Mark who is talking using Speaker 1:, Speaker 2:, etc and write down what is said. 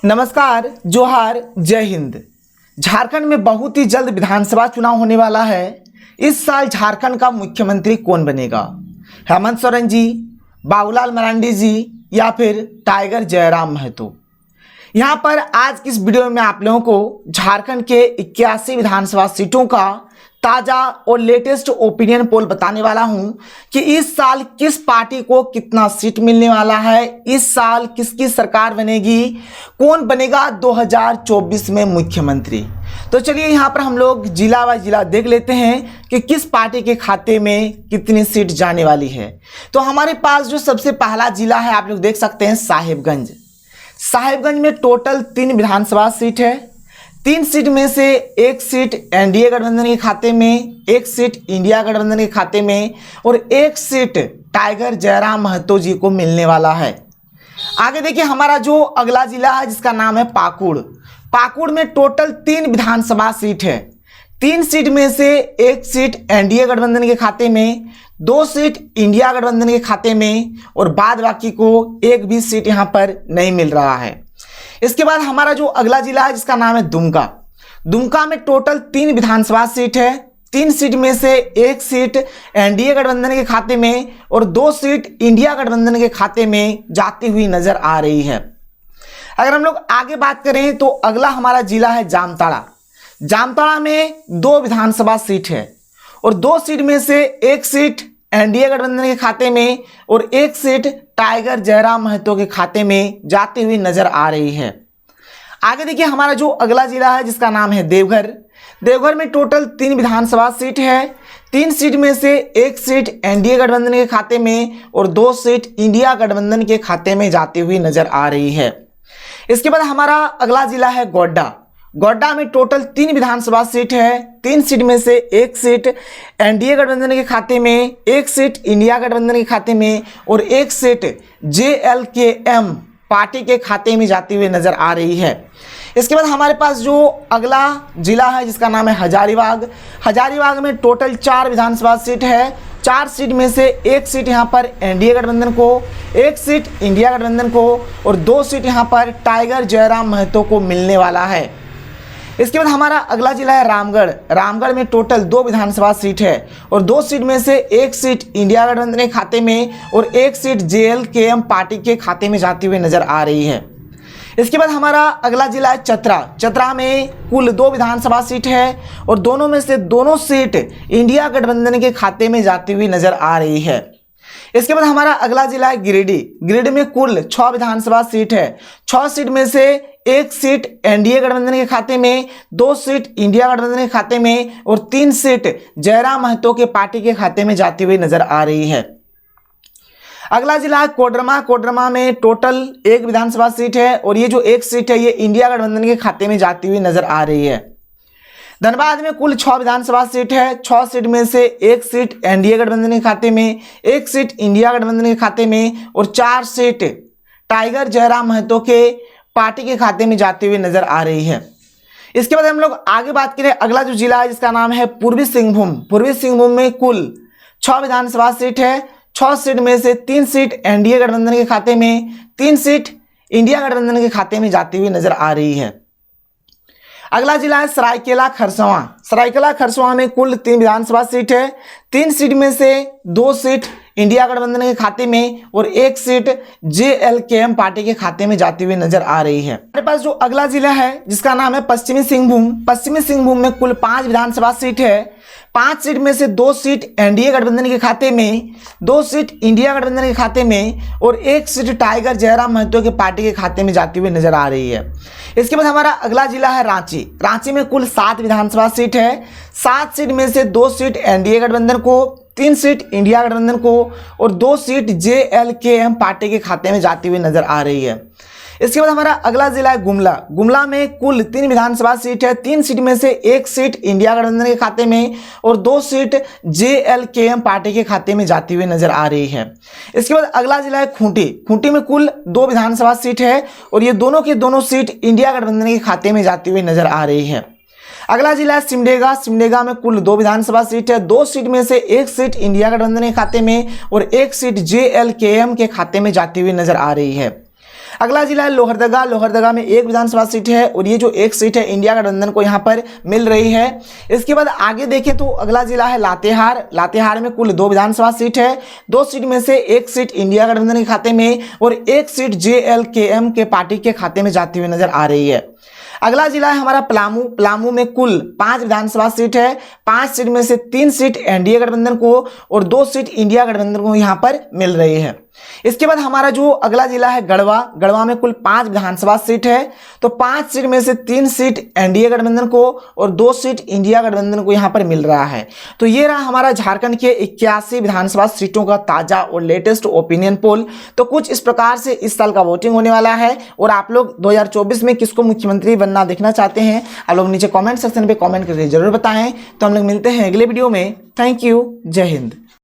Speaker 1: नमस्कार, जोहार, जय हिंद। झारखंड में बहुत ही जल्द विधानसभा चुनाव होने वाला है। इस साल झारखंड का मुख्यमंत्री कौन बनेगा? हेमंत सोरेन जी, बाबूलाल मरांडी जी या फिर टाइगर जयराम महतो? यहाँ पर आज की इस वीडियो में आप लोगों को झारखंड के 81 विधानसभा सीटों का ताज़ा और लेटेस्ट ओपिनियन पोल बताने वाला हूं कि इस साल किस पार्टी को कितना सीट मिलने वाला है, इस साल किसकी सरकार बनेगी, कौन बनेगा 2024 में मुख्यमंत्री। तो चलिए यहाँ पर हम लोग जिला व जिला देख लेते हैं कि किस पार्टी के खाते में कितनी सीट जाने वाली है। तो हमारे पास जो सबसे पहला जिला है आप लोग देख सकते हैं साहिबगंज। साहिबगंज में टोटल 3 विधानसभा सीट है। 3 सीट में से 1 सीट एनडीए गठबंधन के खाते में, 1 सीट इंडिया गठबंधन के खाते में और 1 सीट टाइगर जयराम महतो जी को मिलने वाला है। आगे देखिए हमारा जो अगला जिला है जिसका नाम है पाकुड़। पाकुड़ में टोटल 3 विधानसभा सीट है। 3 सीट में से 1 सीट एनडीए गठबंधन के खाते में, 2 सीट इंडिया गठबंधन के खाते में और बाद बाकी को 1 भी सीट यहाँ पर नहीं मिल रहा है। इसके बाद हमारा जो अगला जिला है जिसका नाम है दुमका। दुमका में टोटल 3 विधानसभा सीट है। 3 सीट में से 1 सीट एनडीए गठबंधन के खाते में और 2 सीट इंडिया गठबंधन के खाते में जाती हुई नजर आ रही है। अगर हम लोग आगे बात करें तो अगला हमारा जिला है जामताड़ा। जामताड़ा में 2 विधानसभा सीट है और 2 सीट में से 1 सीट एनडीए गठबंधन के खाते में और 1 सीट टाइगर जयराम महतो के खाते में जाती हुई नजर आ रही है। आगे देखिए हमारा जो अगला जिला है जिसका नाम है देवघर। देवघर में टोटल 3 विधानसभा सीट है। 3 सीट में से 1 सीट एनडीए गठबंधन के खाते में और 2 सीट इंडिया गठबंधन के खाते में जाती हुई नजर आ रही है। इसके बाद हमारा अगला जिला है गोड्डा। गोड्डा में टोटल 3 विधानसभा सीट है। 3 सीट में से 1 सीट एनडीए गठबंधन के खाते में, 1 सीट इंडिया गठबंधन के खाते में और 1 सीट जेएलकेएम पार्टी के खाते में जाती हुई नजर आ रही है। इसके बाद हमारे पास जो अगला जिला है जिसका नाम है हजारीबाग। हजारीबाग में टोटल 4 विधानसभा सीट है। 4 सीट में से 1 सीट यहाँ पर एनडीए गठबंधन को, 1 सीट इंडिया गठबंधन को और 2 सीट यहाँ पर टाइगर जयराम महतो को मिलने वाला है। इसके बाद हमारा अगला जिला है रामगढ़। रामगढ़ में टोटल 2 विधानसभा सीट है और 2 सीट में से 1 सीट इंडिया गठबंधन के खाते में और 1 सीट जेएलकेएम पार्टी के खाते में जाती हुई नजर आ रही है। इसके बाद हमारा अगला जिला है चतरा। चतरा में कुल 2 विधानसभा सीट है और दोनों में से दोनों सीट इंडिया गठबंधन के खाते में जाती हुई नजर आ रही है। इसके बाद हमारा अगला जिला है गिरिडीह। गिरिडीह में कुल 6 विधानसभा सीट है। 6 सीट में से 1 सीट एनडीए गठबंधन के खाते में, 2 सीट इंडिया गठबंधन के खाते में और 3 सीट जयराम महतो के पार्टी के खाते में जाती हुई नजर आ रही है। अगला जिला है कोडरमा। कोडरमा में टोटल 1 विधानसभा सीट है और ये जो 1 सीट है ये इंडिया गठबंधन के खाते में जाती हुई नजर आ रही है। धनबाद में कुल 6 विधानसभा सीट है। 6 सीट में से 1 सीट एनडीए गठबंधन के खाते में, 1 सीट इंडिया गठबंधन के खाते में और 4 सीट टाइगर जयराम महतो के पार्टी के खाते में जाती हुई नजर आ रही है। इसके बाद हम लोग आगे बात करें अगला जो जिला है जिसका नाम है पूर्वी सिंहभूम। पूर्वी सिंहभूम में कुल 6 विधानसभा सीट है। 6 सीट में से 3 सीट एनडीए गठबंधन के खाते में, 3 सीट इंडिया गठबंधन के खाते में जाती हुई नजर आ रही है। अगला जिला है सरायकेला खरसावां। सरायकेला खरसावां में कुल 3 विधानसभा सीट है। 3 सीट में से 2 सीट इंडिया गठबंधन के खाते में और 1 सीट जेएलकेएम पार्टी के खाते में जाती हुई नजर आ रही है। हमारे पास जो अगला जिला है जिसका नाम है पश्चिमी सिंहभूम। पश्चिमी सिंहभूम में कुल 5 विधानसभा सीट है। 5 सीट में से 2 सीट एनडीए गठबंधन के खाते में, 2 सीट इंडिया गठबंधन के खाते में और 1 सीट टाइगर जयराम महतो के पार्टी के खाते में जाती हुई नजर आ रही है। इसके बाद हमारा अगला जिला है रांची। रांची में कुल 7 विधानसभा सीट है। 7 सीट में से 2 सीट एनडीए गठबंधन को, 3 सीट इंडिया गठबंधन को और 2 सीट जेएलकेएम पार्टी के खाते में जाती हुई नजर आ रही है। इसके बाद हमारा अगला जिला है गुमला। गुमला में कुल 3 विधानसभा सीट है। 3 सीट में से 1 सीट इंडिया गठबंधन के खाते में और 2 सीट जेएलकेएम पार्टी के खाते में जाती हुई नजर आ रही है। इसके बाद अगला जिला है खूंटी। खूंटी में कुल 2 विधानसभा सीट है और ये दोनों के दोनों सीट इंडिया गठबंधन के खाते में जाती हुई नजर आ रही है। अगला जिला है सिमडेगा। सिमडेगा में कुल 2 विधानसभा सीट है। 2 सीट में से 1 सीट इंडिया गठबंधन के खाते में और 1 सीट जेएलकेएम के खाते में जाती हुई नजर आ रही है। अगला जिला है लोहरदगा। लोहरदगा में एक विधानसभा सीट है और ये जो एक सीट है इंडिया गठबंधन को यहाँ पर मिल रही है। इसके बाद आगे देखें तो अगला जिला है लातेहार। लातेहार में कुल 2 विधानसभा सीट है। 2 सीट में से एक सीट इंडिया गठबंधन के खाते में और एक सीट JLKM के पार्टी के खाते में जाती हुई नजर आ रही है। अगला जिला है हमारा पलामू। पलामू में कुल 5 विधानसभा सीट है। 5 सीट में से 3 सीट एनडीए गठबंधन को और 2 सीट इंडिया गठबंधन को यहाँ पर मिल रही है। इसके बाद हमारा जो अगला जिला है गढ़वा। गढ़वा में कुल 5 विधानसभा सीट है। तो 5 सीट में से 3 सीट एनडीए गठबंधन को और 2 सीट इंडिया गठबंधन को यहाँ पर मिल रहा है। तो ये रहा हमारा झारखंड के 81 विधानसभा सीटों का ताजा और लेटेस्ट ओपिनियन पोल। तो कुछ इस प्रकार से इस साल का वोटिंग होने वाला है और आप लोग 2024 में किसको मुख्यमंत्री बनना देखना चाहते हैं आप लोग नीचे कमेंट सेक्शन पे कमेंट करके जरूर बताएं। तो हम लोग मिलते हैं अगले वीडियो में। Thank you. जय हिंद।